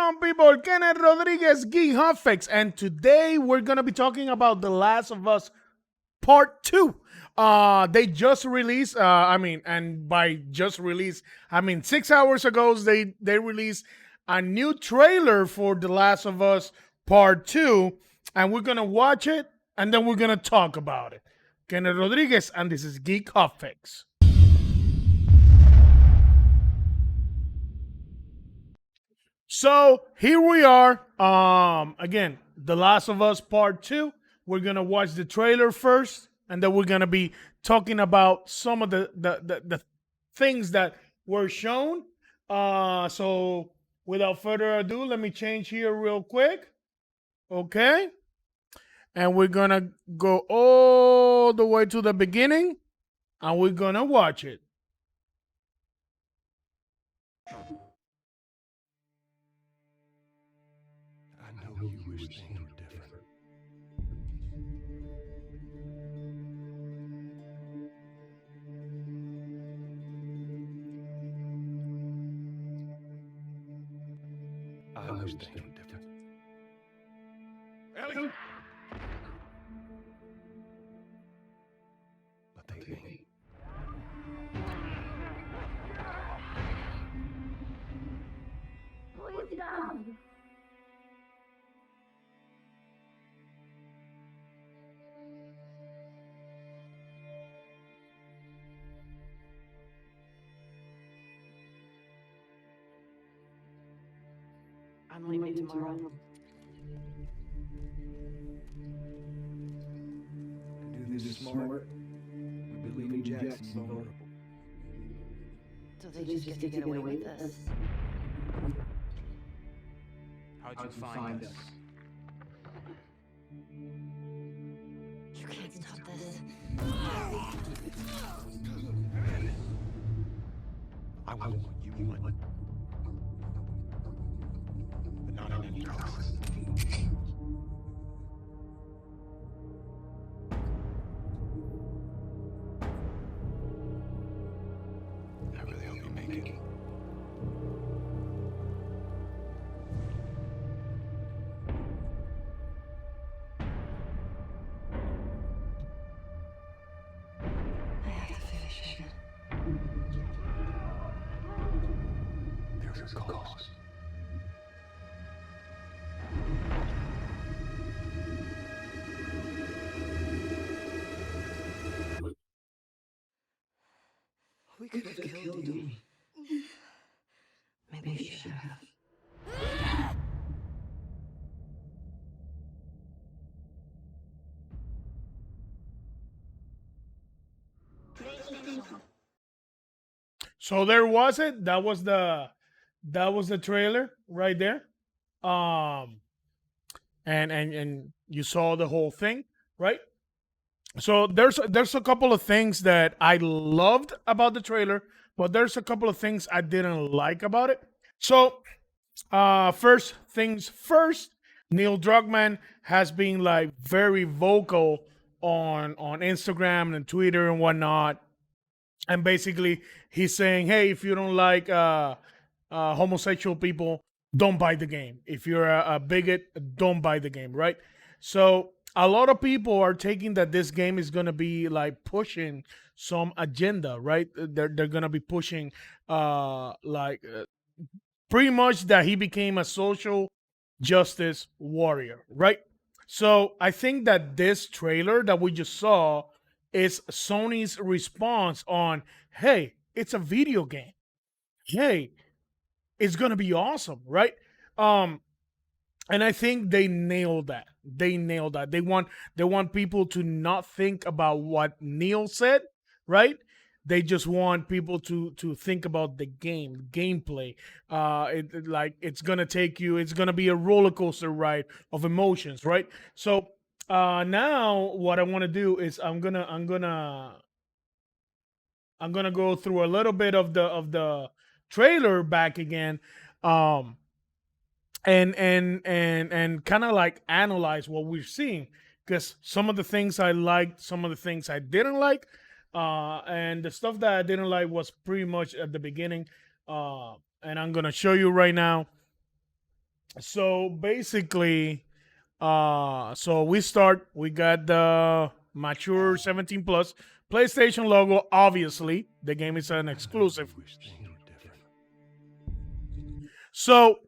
on, people? Kenneth Rodriguez, Guy Huffix, and today we're gonna be talking about The Last of Us Part 2. They just released. And by just released, I mean 6 hours ago they released a new trailer for The Last of Us Part 2, and we're gonna watch it and then we're gonna talk about it. Kenneth Rodriguez, and this is Geek Huffix. So here we are. Again, The Last of Us Part 2. We're gonna watch the trailer first, and then we're gonna be talking about some of the things that were shown. So without further ado, let me change here real quick. Okay. And we're gonna go all the way to the beginning, and we're gonna watch it. I know you wish things were different. I wish things were different. Ellie! But they ain't. Please stop. I'm leaving tomorrow. To do this smart, we'd be leaving Jackson vulnerable. So they just get to get away with this. How'd you find us? You can't stop this. I want what you want. But not on any cost. I really hope you make it. I have to finish it. There's a cost. We could have killed you. Maybe you should have. So there was it. That was the trailer right there. Um and you saw the whole thing, right? So there's a couple of things that I loved about the trailer, but there's a couple of things I didn't like about it. So first things first, Neil Druckmann has been like very vocal on Instagram and Twitter and whatnot, and basically he's saying, hey, if you don't like homosexual people, don't buy the game. If you're a bigot, don't buy the game, right? So a lot of people are taking that this game is gonna be like pushing some agenda, right? They're gonna be pushing pretty much that he became a social justice warrior, right? So I think that this trailer that we just saw is Sony's response on, hey, it's a video game. Hey, it's gonna be awesome, right? Um, and I think they nailed that. They nailed that. They want people to not think about what Neil said, right? They just want people to think about the gameplay. It's gonna take you. It's gonna be a roller coaster ride of emotions, right? So now what I want to do is I'm gonna go through a little bit of the trailer back again. Um, and kind of like analyze what we're seeing, because some of the things I liked, some of the things I didn't like, and the stuff that I didn't like was pretty much at the beginning, and I'm gonna show you right now. So basically, so we got the mature 17 plus PlayStation logo. Obviously, the game is an exclusive. So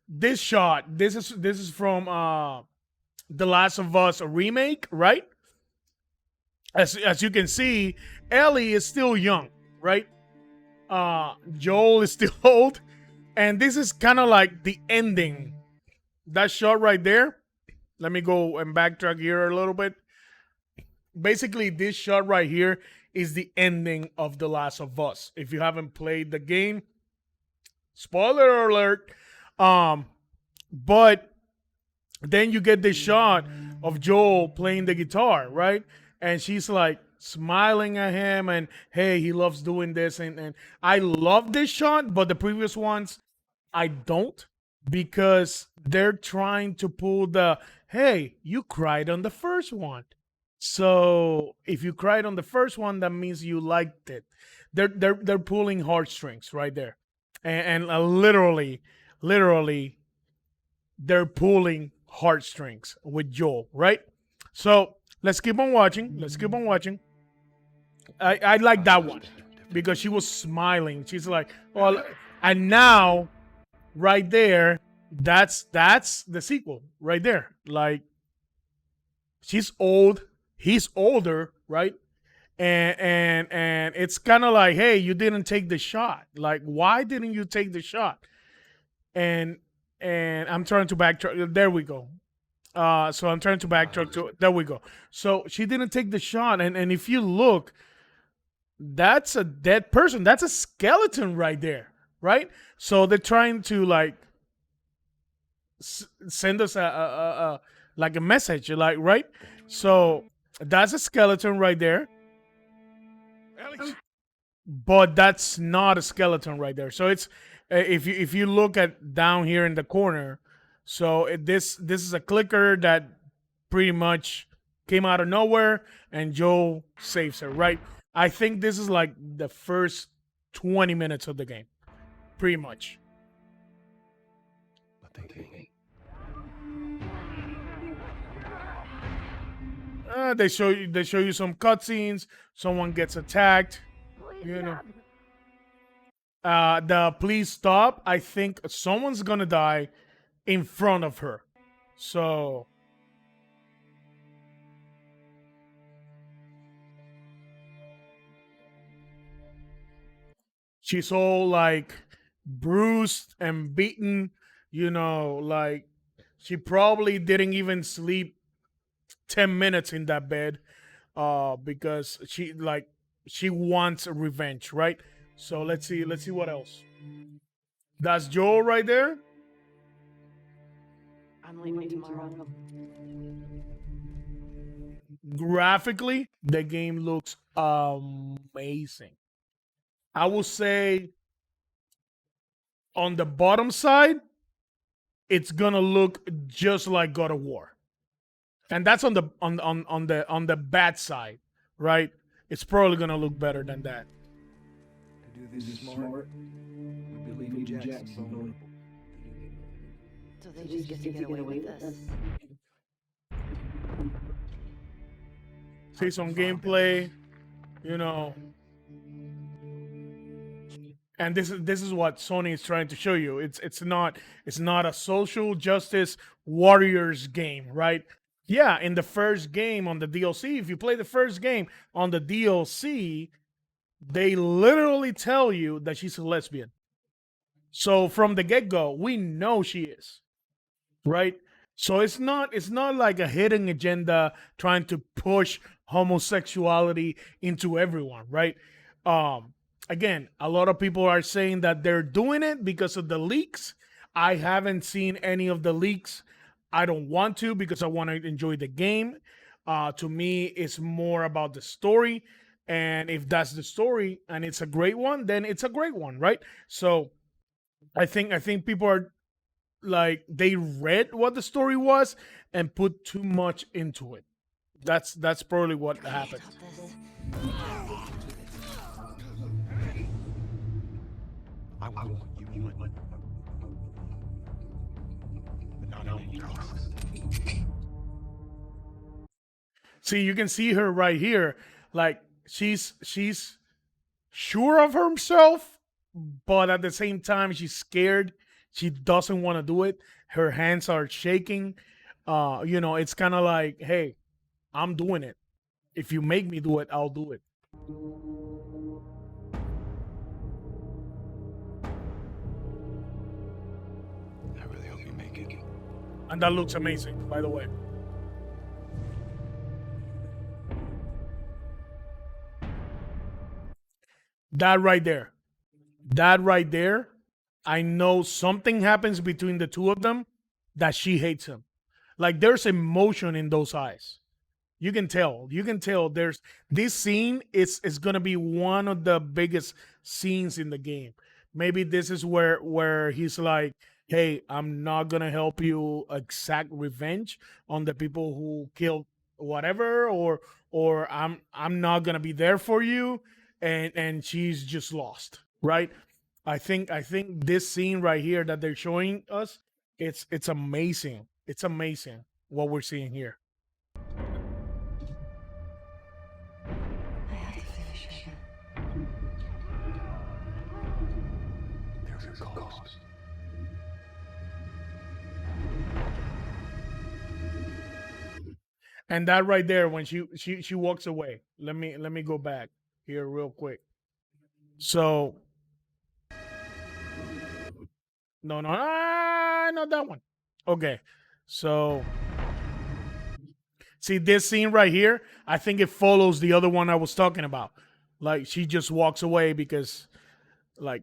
this shot, this is from The Last of Us remake, right? As you can see, Ellie is still young, right? Joel is still old, and this is kind of like the ending. That shot right there. Let me go and backtrack here a little bit. Basically, this shot right here is the ending of The Last of Us. If you haven't played the game, spoiler alert. But then you get this shot of Joel playing the guitar, right? And she's like smiling at him, and hey, he loves doing this. And I love this shot, but the previous ones, I don't, because they're trying to pull the hey, you cried on the first one. So if you cried on the first one, that means you liked it. They're pulling heartstrings right there, and literally, they're pulling heartstrings with Joel, right? So let's keep on watching. Let's keep on watching. I like that one because she was smiling. She's like, well, and now right there, that's the sequel right there. Like, she's old, he's older, right? And it's kind of like, hey, you didn't take the shot. Like, why didn't you take the shot? And I'm trying to backtrack. There we go. So I'm trying to backtrack to there we go. So she didn't take the shot, and if you look, that's a dead person. That's a skeleton right there, right? So they're trying to like send us a like a message, like, right? So that's a skeleton right there. But that's not a skeleton right there. So it's if you look at down here in the corner, so this is a clicker that pretty much came out of nowhere, and Joel saves her, right? I think this is like the first 20 minutes of the game, pretty much. They show you some cutscenes. Someone gets attacked. You know. The please stop. I think someone's gonna die in front of her. So she's all like bruised and beaten, like she probably didn't even sleep 10 minutes in that bed because she wants revenge, right? So let's see what else. That's Joel right there. I'm leaving tomorrow. Graphically, the game looks amazing. I will say on the bottom side, it's gonna look just like God of War. And that's on the bad side, right? It's probably gonna look better than that. To do this smart, we believe in Jackson's vulnerable. So they just get to get away with this. See some gameplay, and this is what Sony is trying to show you. It's not a social justice warriors game, right? Yeah, in the first game on the DLC, if you play the first game on the DLC, they literally tell you that she's a lesbian. So from the get-go, we know she is, right? So it's not like a hidden agenda trying to push homosexuality into everyone, right? Again, a lot of people are saying that they're doing it because of the leaks. I haven't seen any of the leaks. I don't want to because I want to enjoy the game. To me, it's more about the story. And if that's the story and it's a great one, then it's a great one, right? So I think people are like, they read what the story was and put too much into it. That's probably what happened. I want you. See, you can see her right here. Like she's sure of herself, but at the same time she's scared. She doesn't want to do it. Her hands are shaking. It's kind of like, hey, I'm doing it. If you make me do it, I'll do it. I really hope you make it. And that looks amazing, by the way. That right there. That right there. I know something happens between the two of them that she hates him. Like there's emotion in those eyes. You can tell. You can tell there's this scene is gonna be one of the biggest scenes in the game. Maybe this is where he's like, hey, I'm not gonna help you exact revenge on the people who killed whatever, or I'm not gonna be there for you, and she's just lost, right? I think this scene right here that they're showing us, it's amazing. It's amazing what we're seeing here. I have to finish it. There's a cost. And that right there, when she walks away. Let me go back here real quick. So no, not that one. Okay, so see this scene right here. I think it follows the other one I was talking about. Like she just walks away because like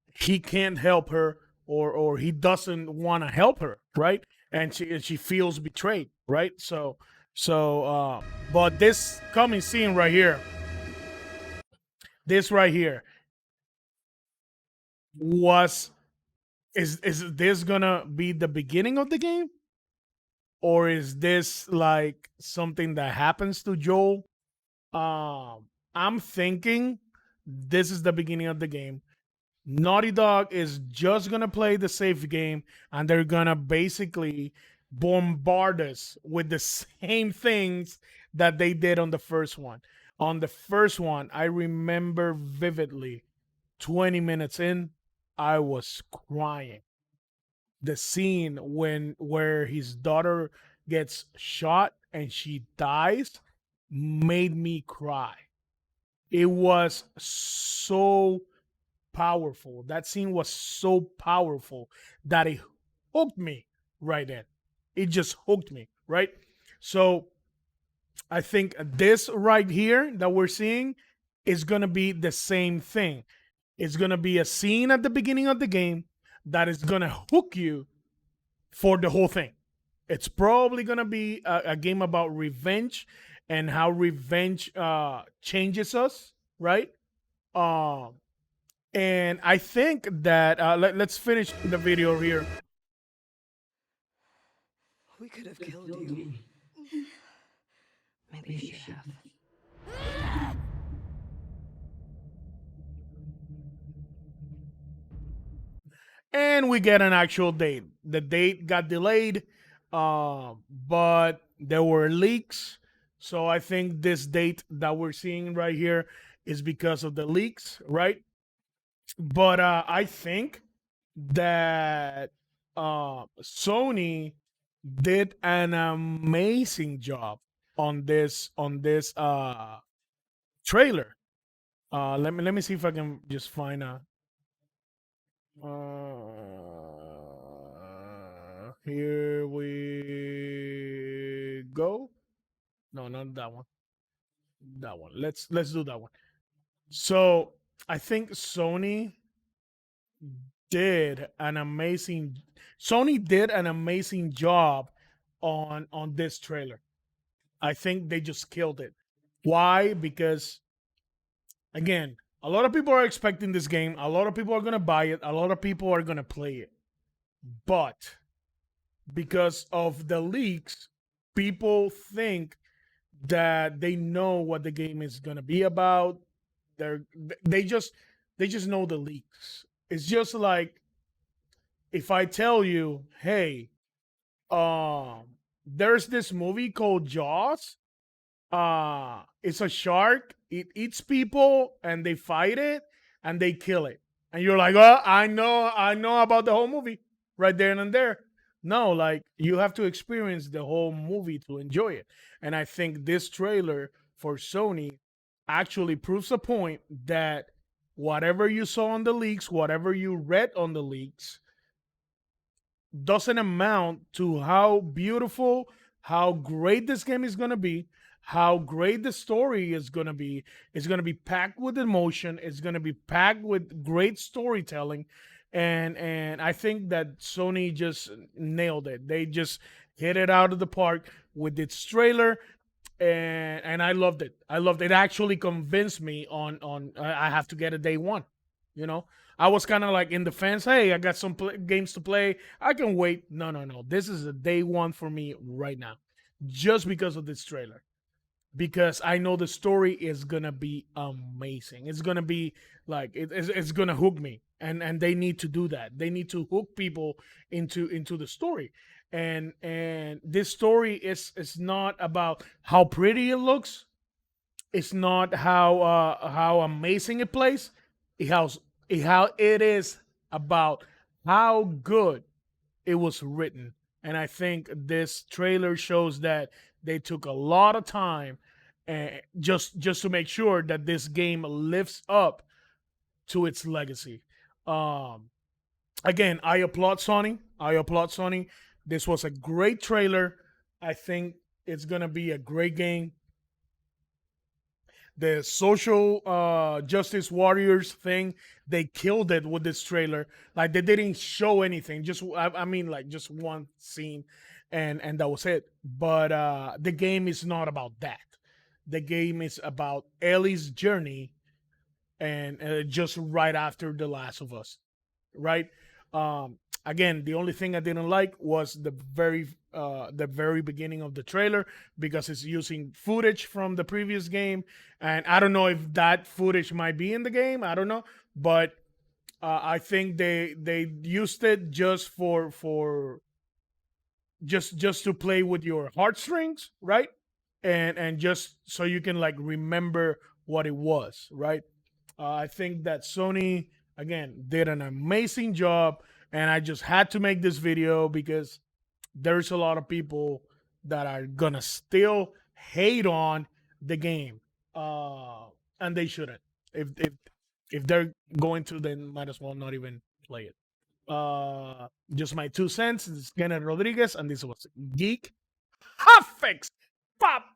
he can't help her, or he doesn't want to help her, right? And she feels betrayed, right? But this coming scene right here, this right here was is this gonna be the beginning of the game, or is this like something that happens to Joel? I'm thinking this is the beginning of the game. Naughty Dog is just gonna play the safe game, and they're gonna basically bombard us with the same things that they did on the first one. On the first one, I remember vividly 20 minutes in, I was crying. The scene where his daughter gets shot and she dies made me cry. It was so powerful. That scene was so powerful that it hooked me right in. It just hooked me, right? So I think this right here that we're seeing is going to be the same thing. It's going to be a scene at the beginning of the game that is going to hook you for the whole thing. It's probably going to be a game about revenge and how revenge changes us, right? And I think that let's finish the video here. We could have killed you. Maybe you should have. And we get an actual date. The date got delayed, but there were leaks. So I think this date that we're seeing right here is because of the leaks, right? But I think that Sony did an amazing job on this trailer. Let me see if I can just find a. Here we go. No, not that one. That one. Let's do that one. So I think did an amazing Sony did an amazing job on this trailer. I think they just killed it. Why? Because again, a lot of people are expecting this game. A lot of people are going to buy it. A lot of people are going to play it. But because of the leaks, people think that they know what the game is going to be about. They just know the leaks. It's just like if I tell you, hey, there's this movie called Jaws. It's a shark. It eats people, and they fight it, and they kill it. And you're like, oh, I know about the whole movie right there and there. No, like you have to experience the whole movie to enjoy it. And I think this trailer for Sony actually proves a point that whatever you saw on the leaks, whatever you read on the leaks, doesn't amount to how beautiful, how great this game is going to be, how great the story is going to be. It's going to be packed with emotion. It's going to be packed with great storytelling. And I think that Sony just nailed it. They just hit it out of the park with its trailer, and I loved it. I loved it. It actually convinced me on I have to get a day one. You know, I was kind of like in the fence. Hey, I got some games to play. I can wait. No, no, no. This is a day one for me right now, just because of this trailer. Because I know the story is gonna be amazing. It's gonna be like it's gonna hook me, and they need to do that. They need to hook people into the story, and this story is not about how pretty it looks. It's not how amazing it plays. How it is about how good it was written. And I think this trailer shows that they took a lot of time just to make sure that this game lives up to its legacy. Um, Again, I applaud Sony. I applaud Sony. This was a great trailer. I think it's gonna be a great game. The social justice warriors thing, they killed it with this trailer. Like they didn't show anything, just I mean like just one scene, and that was it. But the game is not about that. The game is about Ellie's journey, and just right after The Last of Us, right? Again, the only thing I didn't like was the very beginning of the trailer, because it's using footage from the previous game, and I don't know if that footage might be in the game. I don't know, but I think they used it just for just to play with your heartstrings, right? And just so you can like remember what it was, right? I think that Sony again did an amazing job, and I just had to make this video because there's a lot of people that are gonna still hate on the game, and they shouldn't. If they're going to, then might as well not even play it. Just my 2 cents. This is Kenneth Rodriguez, and this was Geek Hotfix. Papa.